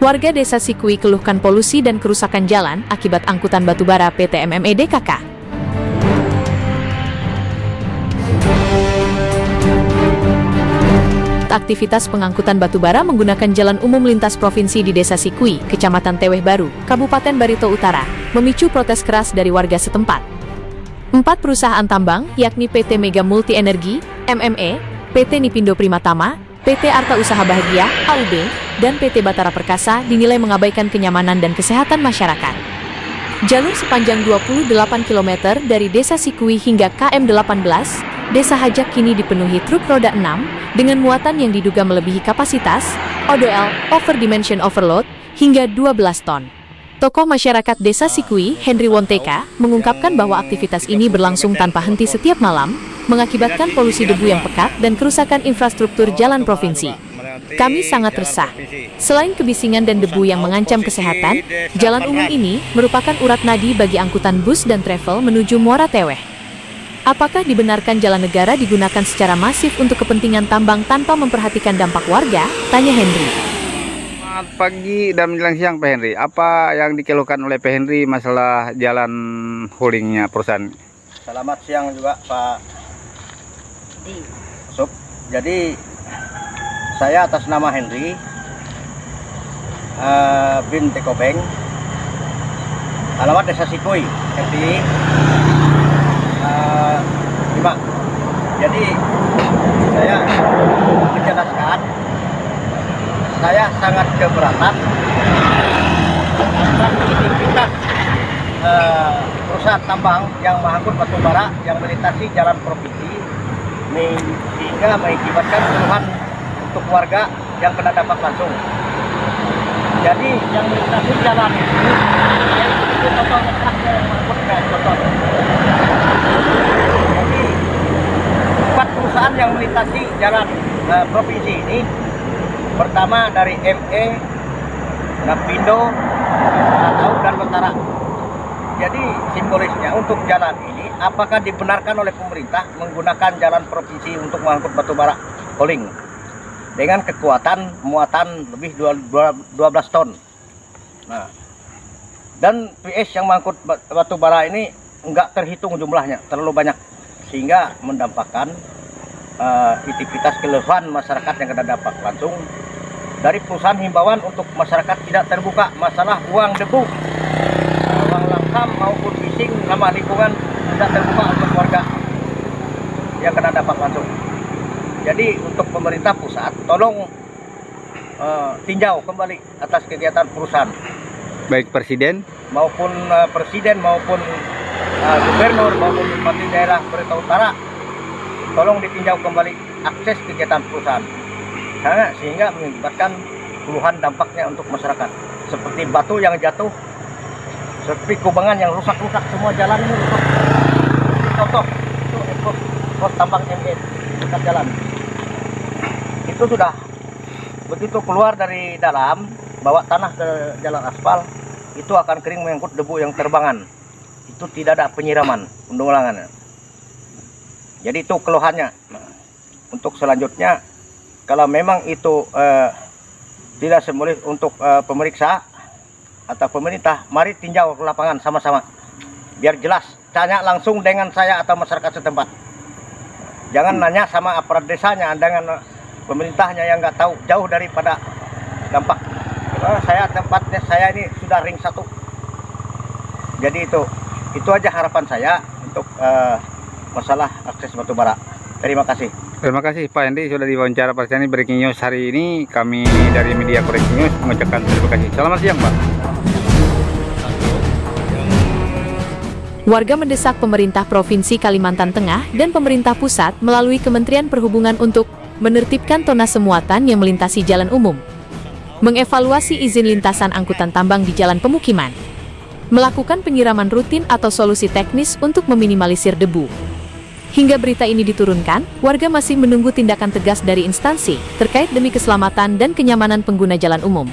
Warga Desa Sikui keluhkan polusi dan kerusakan jalan akibat angkutan batubara PT MME DKK. Aktivitas pengangkutan batubara menggunakan jalan umum lintas provinsi di Desa Sikui, Kecamatan Teweh Baru, Kabupaten Barito Utara, memicu protes keras dari warga setempat. 4 perusahaan tambang, yakni PT Mega Multi Energi, MME, PT Nipindo Primatama, PT Arta Usaha Bahagia, AUB, dan PT Batara Perkasa dinilai mengabaikan kenyamanan dan kesehatan masyarakat. Jalur sepanjang 28 km dari Desa Sikui hingga KM 18, Desa Hajak kini dipenuhi truk roda 6 dengan muatan yang diduga melebihi kapasitas, ODL, overdimension overload, hingga 12 ton. Tokoh masyarakat Desa Sikui, Henry Wonteka, mengungkapkan bahwa aktivitas ini berlangsung tanpa henti setiap malam, mengakibatkan polusi debu yang pekat dan kerusakan infrastruktur jalan provinsi. Kami sangat resah. Selain kebisingan dan debu yang mengancam kesehatan, jalan umum ini merupakan urat nadi bagi angkutan bus dan travel menuju Muara Teweh. Apakah dibenarkan jalan negara digunakan secara masif untuk kepentingan tambang tanpa memperhatikan dampak warga? Tanya Henry. Selamat pagi dan menjelang siang Pak Henry. Apa yang dikeluhkan oleh Pak Henry masalah jalan holdingnya perusahaan? Selamat siang juga Pak Sub. Jadi saya atas nama Henry bin Tekobeng, alamat Desa Sikui, RT 5. Jadi saya menjelaskan, saya sangat keberatan aktivitas perusahaan tambang yang mengangkut batu bara yang melintasi jalan provinsi sehingga mengakibatkan keluhan untuk warga yang kena dampak langsung. Jadi yang melintasi jalan itu contohnya truknya yang mengangkut contoh. Jadi 4 perusahaan yang melintasi jalan provinsi ini, pertama dari ME, Nipindo, dan Batara. Jadi simbolisnya untuk jalan ini, apakah dibenarkan oleh pemerintah menggunakan jalan provinsi untuk mengangkut batu bara hauling dengan kekuatan muatan lebih 12 ton. Nah, dan PS yang mengangkut batu bara ini enggak terhitung jumlahnya, terlalu banyak, sehingga mendampakkan aktivitas keluhan masyarakat yang kena dampak langsung. Dari perusahaan himbauan untuk masyarakat tidak terbuka masalah buang debu, buang langsam maupun fishing ramah lingkungan, tidak terbuka untuk warga yang kena dampak langsung. Jadi untuk pemerintah pusat, tolong tinjau kembali atas kegiatan perusahaan, Baik Presiden maupun gubernur maupun bupati daerah Barito Utara, tolong ditinjau kembali akses kegiatan perusahaan. Sehingga mengakibatkan puluhan dampaknya untuk masyarakat, seperti batu yang jatuh, seperti kubangan yang rusak-rusak, semua jalan ini rusak. Contoh itu pos tambang ME dekat jalan itu sudah begitu keluar dari dalam bawa tanah ke jalan aspal, itu akan kering mengangkut debu yang terbangan. Itu tidak ada penyiraman penanggulangannya. Jadi itu keluhannya. Nah, untuk selanjutnya, kalau memang itu tidak semulus untuk pemeriksa atau pemerintah, mari tinjau ke lapangan sama-sama, biar jelas. Tanya langsung dengan saya atau masyarakat setempat. Jangan nanya sama aparat desanya dengan pemerintahnya yang nggak tahu, jauh daripada dampak. Tempatnya saya ini sudah ring 1. Jadi itu aja harapan saya untuk masalah akses batu bara. Terima kasih. Terima kasih Pak Henry sudah diwawancara pada ini Breaking News hari ini. Kami dari media Breaking News mengucapkan terima kasih. Selamat siang Pak. Warga mendesak pemerintah Provinsi Kalimantan Tengah dan pemerintah pusat melalui Kementerian Perhubungan untuk menertibkan tonnase muatan yang melintasi jalan umum, mengevaluasi izin lintasan angkutan tambang di jalan pemukiman, melakukan penyiraman rutin atau solusi teknis untuk meminimalisir debu. Hingga berita ini diturunkan, warga masih menunggu tindakan tegas dari instansi terkait demi keselamatan dan kenyamanan pengguna jalan umum.